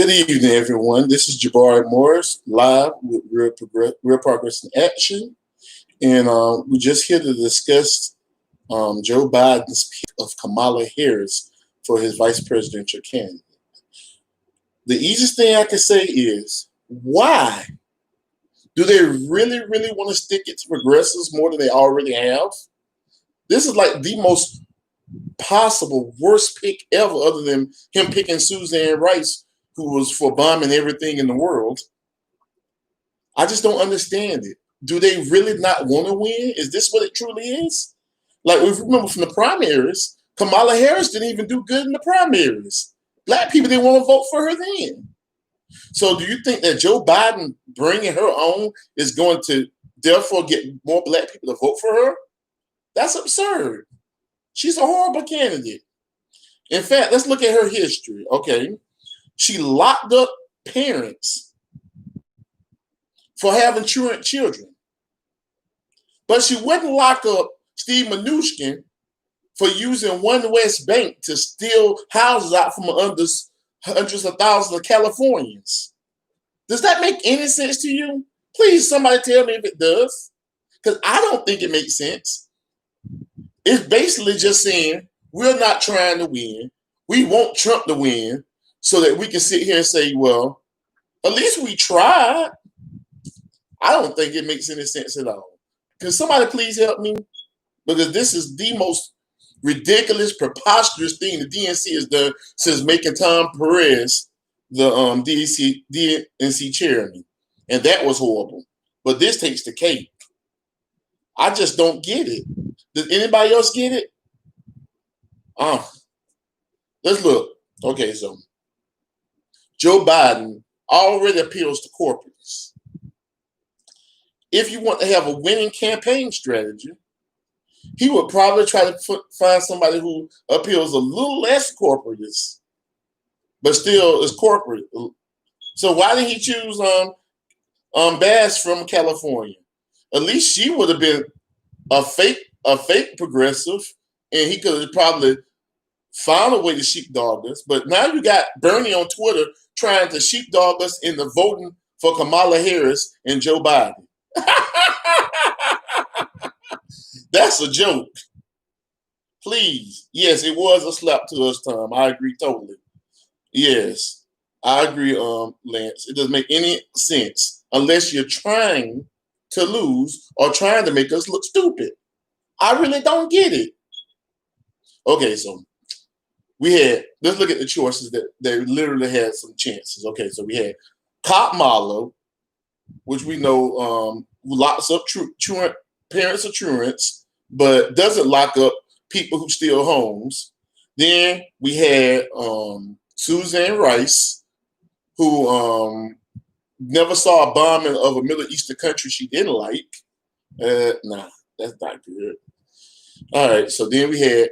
Good evening, everyone. This is Jabari Morris, live with Real Progress in Action. And we're just here to discuss Joe Biden's pick of Kamala Harris for his vice presidential candidate. The easiest thing I can say is, why? Do they really, really want to stick it to progressives more than they already have? This is like the most possible worst pick ever, other than him picking Suzanne Rice, who was for bombing everything in the world. I just don't understand it. Do they really not want to win? Is this what it truly is? Like, we remember from the primaries, Kamala Harris didn't even do good in the primaries. Black people didn't want to vote for her then. So do you think that Joe Biden bringing her on is going to therefore get more black people to vote for her? That's absurd. She's a horrible candidate. In fact, let's look at her history, okay? She locked up parents for having truant children. But she wouldn't lock up Steve Mnuchin for using One West Bank to steal houses out from hundreds of thousands of Californians. Does that make any sense to you? Please, somebody tell me if it does. Because I don't think it makes sense. It's basically just saying, we're not trying to win. We want Trump to win so that we can sit here and say, well, at least we tried. I don't think it makes any sense at all. Can somebody please help me? Because this is the most ridiculous, preposterous thing the DNC has done since making Tom Perez the DNC chairman. And that was horrible. But this takes the cake. I just don't get it. Does anybody else get it? Let's look. Okay, so Joe Biden already appeals to corporates. If you want to have a winning campaign strategy, he would probably try to find somebody who appeals a little less corporatist, but still is corporate. So why did he choose Bass from California? At least she would have been a fake progressive, and he could have probably found a way to sheepdog us. But now you got Bernie on Twitter trying to sheepdog us into voting for Kamala Harris and Joe Biden. That's a joke. Please. Yes, it was a slap to us, Tom. I agree totally. Yes, I agree, Lance. It doesn't make any sense unless you're trying to lose or trying to make us look stupid. I really don't get it. Okay, so let's look at the choices that they literally had some chances. Okay, so we had Kopmala, which we know locks up parents of truants, but doesn't lock up people who steal homes. Then we had Suzanne Rice, who never saw a bombing of a Middle Eastern country she didn't like. Nah, that's not good. All right, so then we had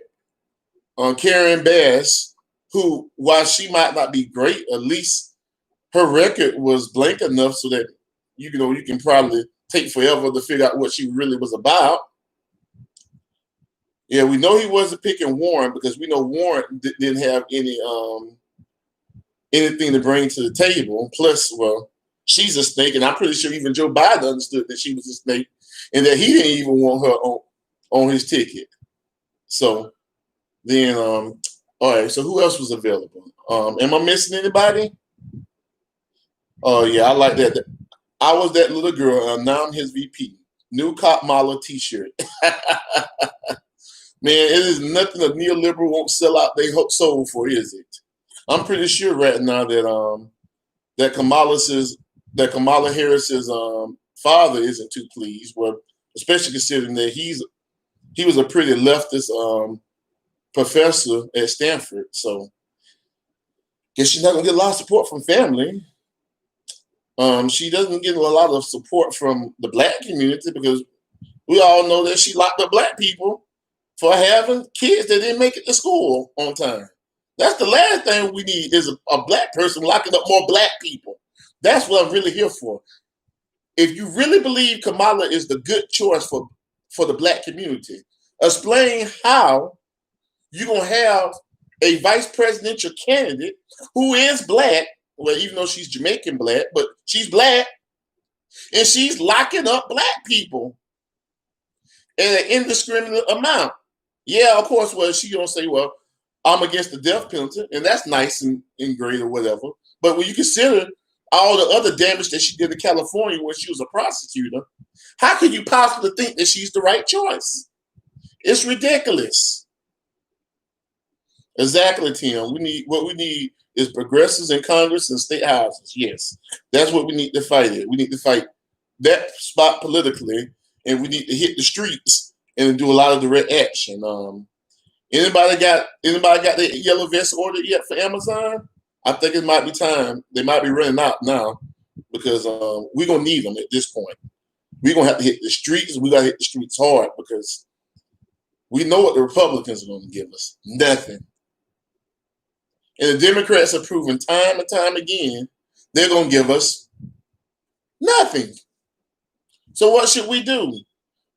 Karen Bass, who, while she might not be great, at least her record was blank enough so that you can probably take forever to figure out what she really was about. Yeah, we know he wasn't picking Warren because we know Warren didn't have anything to bring to the table. Plus, well, she's a snake, and I'm pretty sure even Joe Biden understood that she was a snake and that he didn't even want her on his ticket. So then, all right, so who else was available? Am I missing anybody? Oh, yeah, I like that. I was that little girl, now I'm his VP. New Kopmala t-shirt. Man, it is nothing a neoliberal won't sell out their soul for, is it? I'm pretty sure right now that Kamala Harris's father isn't too pleased. Well, especially considering that he was a pretty leftist professor at Stanford. So guess she's not gonna get a lot of support from family. She doesn't get a lot of support from the black community because we all know that she locked up black people for having kids that didn't make it to school on time. That's the last thing we need is a black person locking up more black people. That's what I'm really here for. If you really believe Kamala is the good choice for the black community, explain how you're going to have a vice presidential candidate who is black Well, even though she's Jamaican black, but she's black, and she's locking up black people in an indiscriminate amount. Yeah, of course. Well, she gonna say, "Well, I'm against the death penalty," and that's nice and great or whatever. But when you consider all the other damage that she did in California when she was a prosecutor, how could you possibly think that she's the right choice? It's ridiculous. Exactly, Tim. What we need is progressives in Congress and state houses. Yes, that's what we need to fight it. We need to fight that spot politically, and we need to hit the streets and do a lot of direct action. Anybody got the yellow vest ordered yet for Amazon? I think it might be time. They might be running out now because we're gonna need them at this point. We're gonna have to hit the streets. We gotta hit the streets hard because we know what the Republicans are gonna give us. Nothing. And the Democrats have proven time and time again they're gonna give us nothing. So what should we do?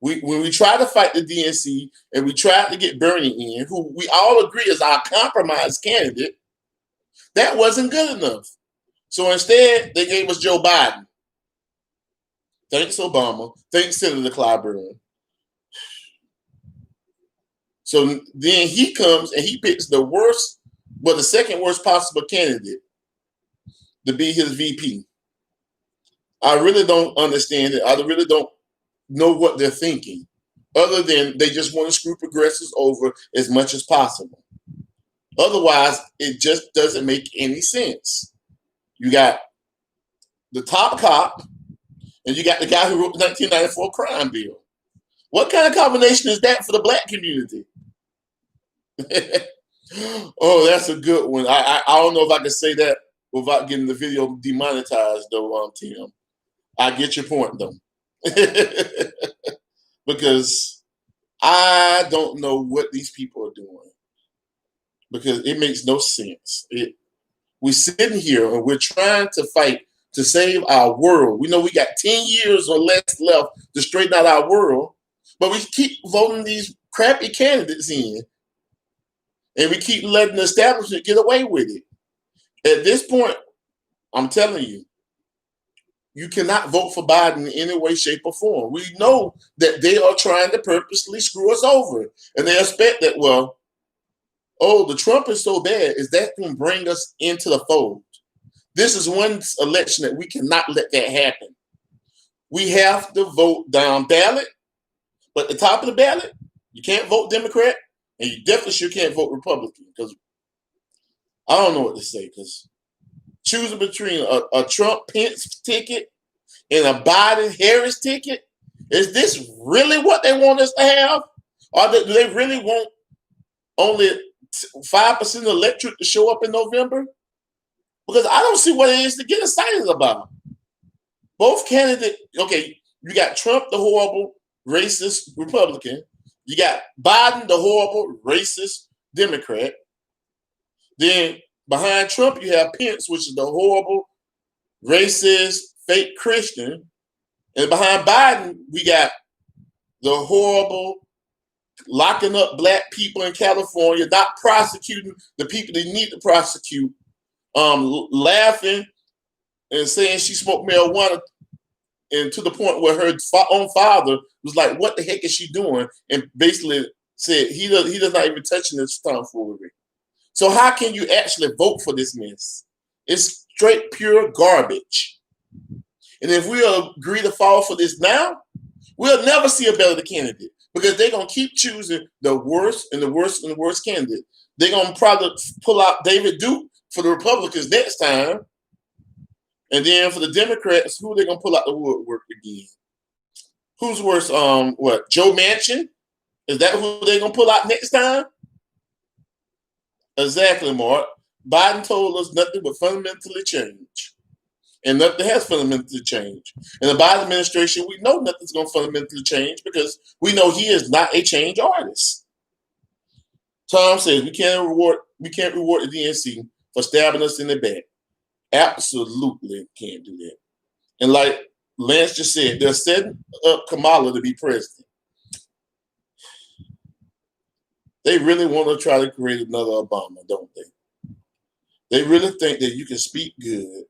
When we try to fight the DNC and we tried to get Bernie in, who we all agree is our compromise candidate, that wasn't good enough. So instead, they gave us Joe Biden. Thanks, Obama. Thanks, Senator Clyburn. So then he comes and he picks the worst, well, the second worst possible candidate to be his VP. I really don't understand it. I really don't know what they're thinking, other than they just want to screw progressives over as much as possible. Otherwise, it just doesn't make any sense. You got the top cop, and you got the guy who wrote the 1994 crime bill. What kind of combination is that for the black community? Oh, that's a good one. I don't know if I can say that without getting the video demonetized, though, Tim. I get your point, though. Because I don't know what these people are doing. Because it makes no sense. We're sitting here and we're trying to fight to save our world. We know we got 10 years or less left to straighten out our world, but we keep voting these crappy candidates in, and we keep letting the establishment get away with it. At this point, I'm telling you, you cannot vote for Biden in any way, shape, or form. We know that they are trying to purposely screw us over, and they expect that, well, oh, the Trump is so bad, is that going to bring us into the fold? This is one election that we cannot let that happen. We have to vote down ballot, but at the top of the ballot, you can't vote Democrat, and you definitely sure can't vote Republican, because I don't know what to say, because choosing between a Trump-Pence ticket and a Biden-Harris ticket, is this really what they want us to have? Or do they really want only 5% of the electorate to show up in November? Because I don't see what it is to get excited about. Both candidates, okay, you got Trump, the horrible, racist Republican. You got Biden, the horrible, racist Democrat. Then behind Trump, you have Pence, which is the horrible, racist, fake Christian. And behind Biden, we got the horrible, locking up black people in California, not prosecuting the people they need to prosecute, laughing and saying she smoked marijuana, and to the point where her own father was like, "What the heck is she doing?" And basically said he does not even touching this tomfoolery. So how can you actually vote for this mess? It's straight pure garbage. And if we agree to fall for this now, we'll never see a better candidate, because they're going to keep choosing the worst and the worst and the worst candidate. They're going to probably pull out David Duke for the Republicans next time. And then for the Democrats, who are they going to pull out the woodwork again? Who's worse? What? Joe Manchin? Is that who they're going to pull out next time? Exactly, Mark. Biden told us nothing would fundamentally change. And nothing has fundamentally changed. In the Biden administration, we know nothing's going to fundamentally change, because we know he is not a change artist. Tom says we can't reward the DNC for stabbing us in the back. Absolutely can't do that. And like Lance just said, they're setting up Kamala to be president. They really want to try to create another Obama, don't they? They really think that you can speak good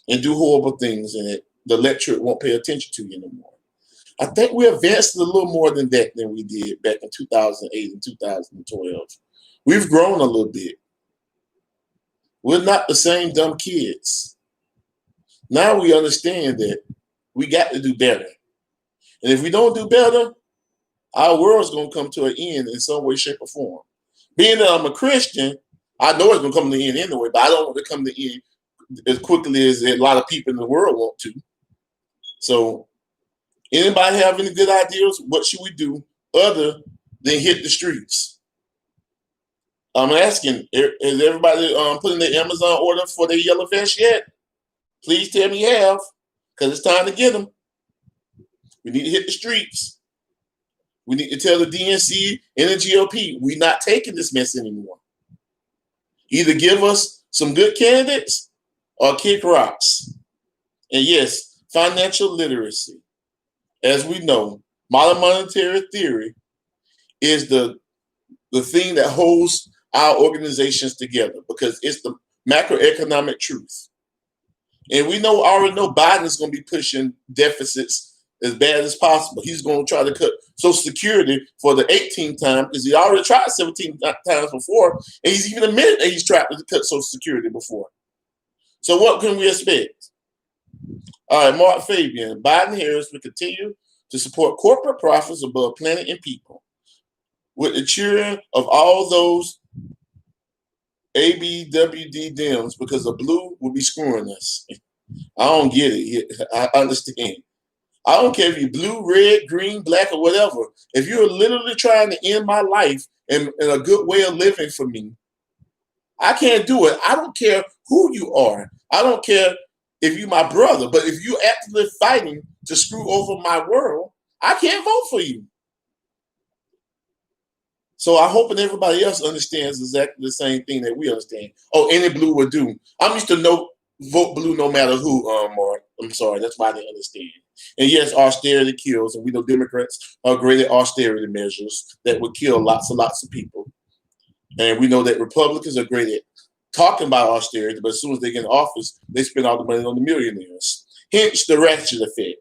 and do horrible things and the lecturer won't pay attention to you anymore. I think we advanced a little more than that than we did back in 2008 and 2012. We've grown a little bit. We're not the same dumb kids. Now we understand that we got to do better. And if we don't do better, our world's going to come to an end in some way, shape, or form. Being that I'm a Christian, I know it's going to come to the end anyway, but I don't want to come to the end as quickly as a lot of people in the world want to. So, anybody have any good ideas? What should we do other than hit the streets? I'm asking, is everybody putting their Amazon order for their yellow vest yet? Please tell me you have, because it's time to get them. We need to hit the streets. We need to tell the DNC and the GOP, we're not taking this mess anymore. Either give us some good candidates or kick rocks. And yes, financial literacy. As we know, modern monetary theory is the thing that holds our organizations together because it's the macroeconomic truth. And we already know Biden is going to be pushing deficits as bad as possible. He's going to try to cut Social Security for the 18th time because he already tried 17 times before, and he's even admitted that he's tried to cut Social Security before. So what can we expect? All right, Mark Fabian, Biden Harris will continue to support corporate profits above planet and people. With the cheering of all those ABWD Dems because the blue will be screwing us. I don't get it. I understand. I don't care if you're blue, red, green, black, or whatever. If you're literally trying to end my life and a good way of living for me, I can't do it. I don't care who you are. I don't care if you're my brother. But if you're actively fighting to screw over my world, I can't vote for you. So I hope everybody else understands exactly the same thing that we understand. Oh, any blue will do. I'm used to vote blue no matter who, Mark. I'm sorry, that's why they understand. And yes, austerity kills, and we know Democrats are great at austerity measures that would kill lots and lots of people. And we know that Republicans are great at talking about austerity, but as soon as they get in office, they spend all the money on the millionaires. Hence the ratchet effect.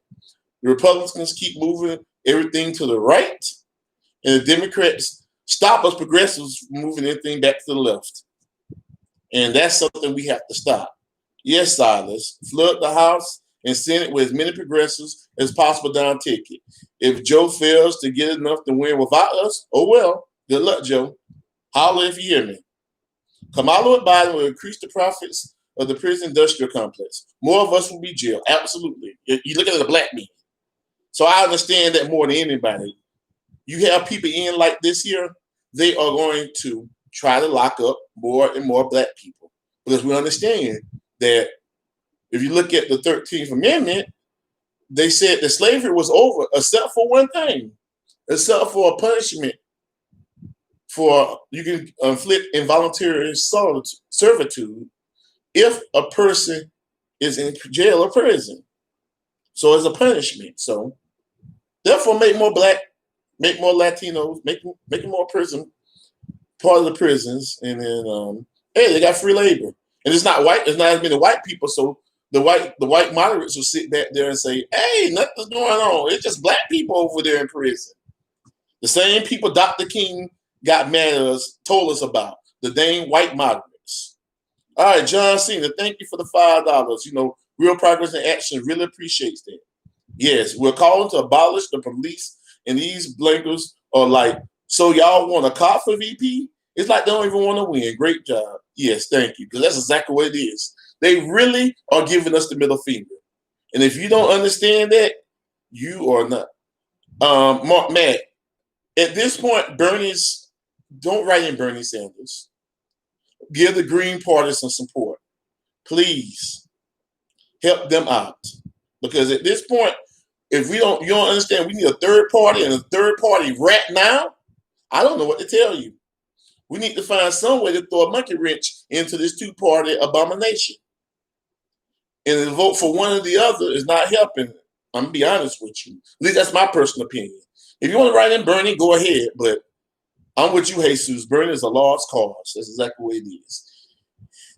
The Republicans keep moving everything to the right, and the Democrats stop us progressives from moving everything back to the left. And that's something we have to stop. Yes, Silas, flood the House and Senate with as many progressives as possible down ticket. If Joe fails to get enough to win without us, oh well, good luck, Joe. Holler if you hear me. Kamala and Biden will increase the profits of the prison industrial complex. More of us will be jailed. Absolutely. You look at the black man. So I understand that more than anybody. You have people in like this here, they are going to try to lock up more and more black people. Because we understand that if you look at the 13th Amendment, they said that slavery was over, except for one thing, except for a punishment for you can inflict involuntary servitude if a person is in jail or prison. So as a punishment. So therefore make more black, make more Latinos, make more prison, part of the prisons, and then hey, they got free labor. And it's not white, it's not as many white people, so the white moderates will sit back there and say, hey, nothing's going on. It's just black people over there in prison. The same people Dr. King got mad at us, told us about, the dang white moderates. All right, John Cena, thank you for the $5. You know, Real Progress in Action really appreciates that. Yes, we're calling to abolish the police, and these blankers are like, so y'all want a cop for VP? It's like they don't even want to win. Great job. Yes, thank you, because that's exactly what it is. They really are giving us the middle finger. And if you don't understand that, you are not. Matt, at this point, don't write in Bernie Sanders. Give the Green Party some support. Please help them out. Because at this point, if you don't understand, we need a third party and a third party right now. I don't know what to tell you. We need to find some way to throw a monkey wrench into this two-party abomination. And to vote for one or the other is not helping. I'm going to be honest with you. At least that's my personal opinion. If you want to write in Bernie, go ahead. But I'm with you, Jesus. Bernie is a lost cause. That's exactly what it is.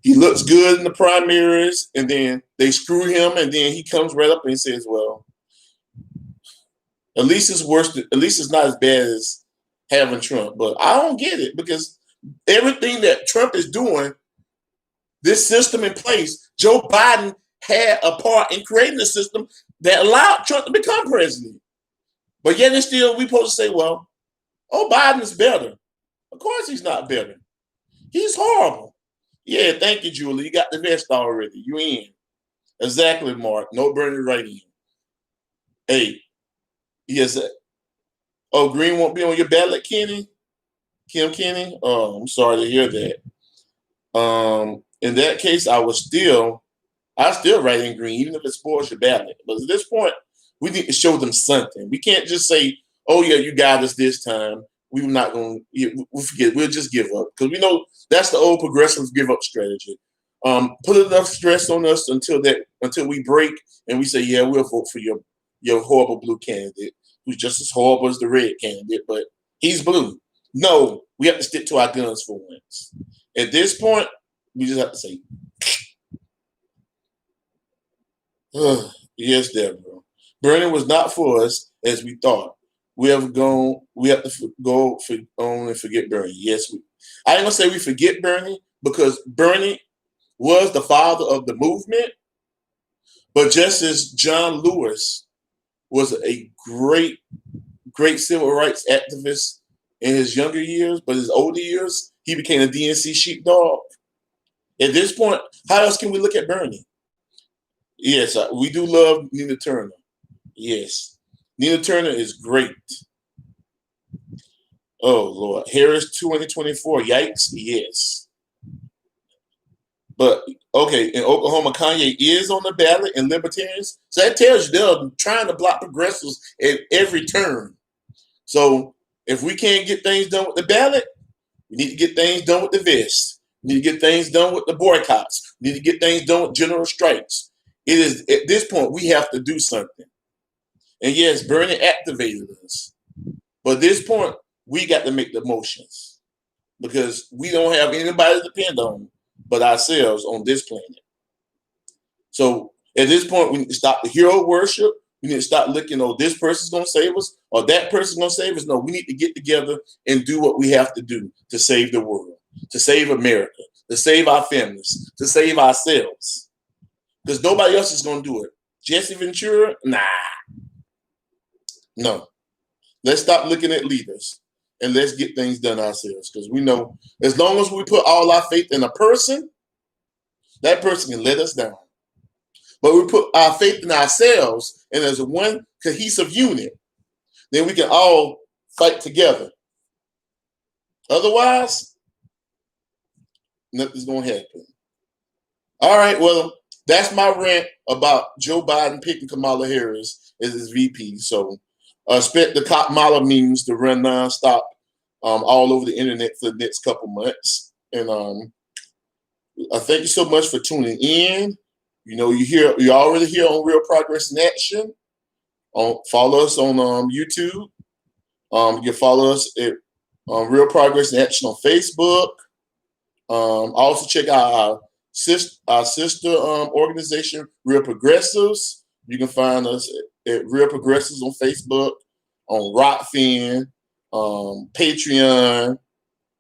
He looks good in the primaries, and then they screw him, and then he comes right up and says, well, at least it's worse. At least it's not as bad as having Trump. But I don't get it, because everything that Trump is doing, this system in place, Joe Biden had a part in creating the system that allowed Trump to become president. But yet and still, we supposed to say, well, oh, Biden is better. Of course he's not better. He's horrible. Yeah, thank you, Julie. You got the vest already. You in. Exactly, Mark. No Bernie right in. Hey, yes. Oh, Green won't be on your ballot, Kenny? Kim Kenny? Oh, I'm sorry to hear that. In that case, I still write in Green, even if it spoils your ballot. But at this point, we need to show them something. We can't just say, oh, yeah, you got us this time. We're not going to, we forget, we'll just give up. Because we know that's the old progressive give up strategy. Put enough stress on us until we break and we say, yeah, we'll vote for your horrible blue candidate, who's just as horrible as the red candidate, but he's blue. No, we have to stick to our guns for once. At this point, we just have to say, yes, Deborah. Bernie was not for us as we thought. We have to go on and forget Bernie. Yes, I ain't gonna say we forget Bernie, because Bernie was the father of the movement, but just as John Lewis was a great civil rights activist in his younger years, but his older years, he became a DNC sheepdog. At this point, how else can we look at Bernie? Yes, we do love Nina Turner. Yes, Nina Turner is great. Oh, Lord. Harris 2024. Yikes. Yes. But, okay, in Oklahoma, Kanye is on the ballot, and libertarians. So that tells you they're trying to block progressives at every turn. So if we can't get things done with the ballot, we need to get things done with the vest. We need to get things done with the boycotts. We need to get things done with general strikes. It is, at this point, we have to do something. And yes, Bernie activated us. But at this point, we got to make the motions, because we don't have anybody to depend on but ourselves on this planet. So at this point, we need to stop the hero worship. We need to stop looking, oh, this person's going to save us or that person's going to save us. No, we need to get together and do what we have to do to save the world, to save America, to save our families, to save ourselves. Because nobody else is going to do it. Jesse Ventura? Nah. No. Let's stop looking at leaders and let's get things done ourselves. Because we know as long as we put all our faith in a person, that person can let us down. But we put our faith in ourselves and as one cohesive unit, then we can all fight together. Otherwise, nothing's going to happen. All right, well, that's my rant about Joe Biden picking Kamala Harris as his VP. So expect the Kopmala memes to run nonstop all over the internet for the next couple months. And I thank you so much for tuning in. You know, you're already here on Real Progress in Action. Follow us on YouTube. You can follow us at Real Progress in Action on Facebook. Also check out our sister organization, Real Progressives. You can find us at Real Progressives on Facebook, on Rockfin, Patreon.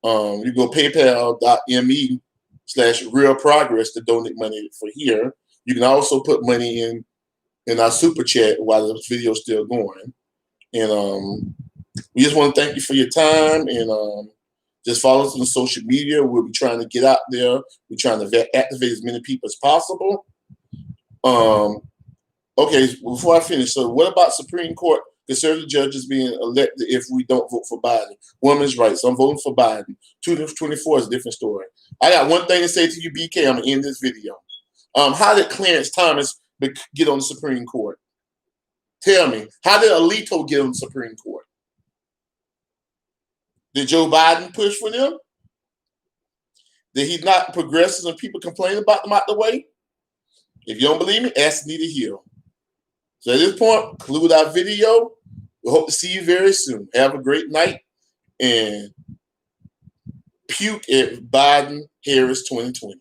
You go paypal.me/Real Progress to donate money for here. You can also put money in our super chat while the video is still going. And we just want to thank you for your time, and just follow us on social media. We'll be trying to get out there. We're trying to activate as many people as possible. Okay, before I finish, so what about Supreme Court conservative judges being elected if we don't vote for Biden? Women's rights. I'm voting for Biden. 2024 is a different story. I got one thing to say to you, BK. I'm going to end this video. How did Clarence Thomas get on the Supreme Court? Tell me. How did Alito get on the Supreme Court? Did Joe Biden push for them? Did he not progressives and people complain about them out the way? If you don't believe me, ask Anita Hill. So at this point, conclude our video. We hope to see you very soon. Have a great night, and puke at Biden Harris 2020.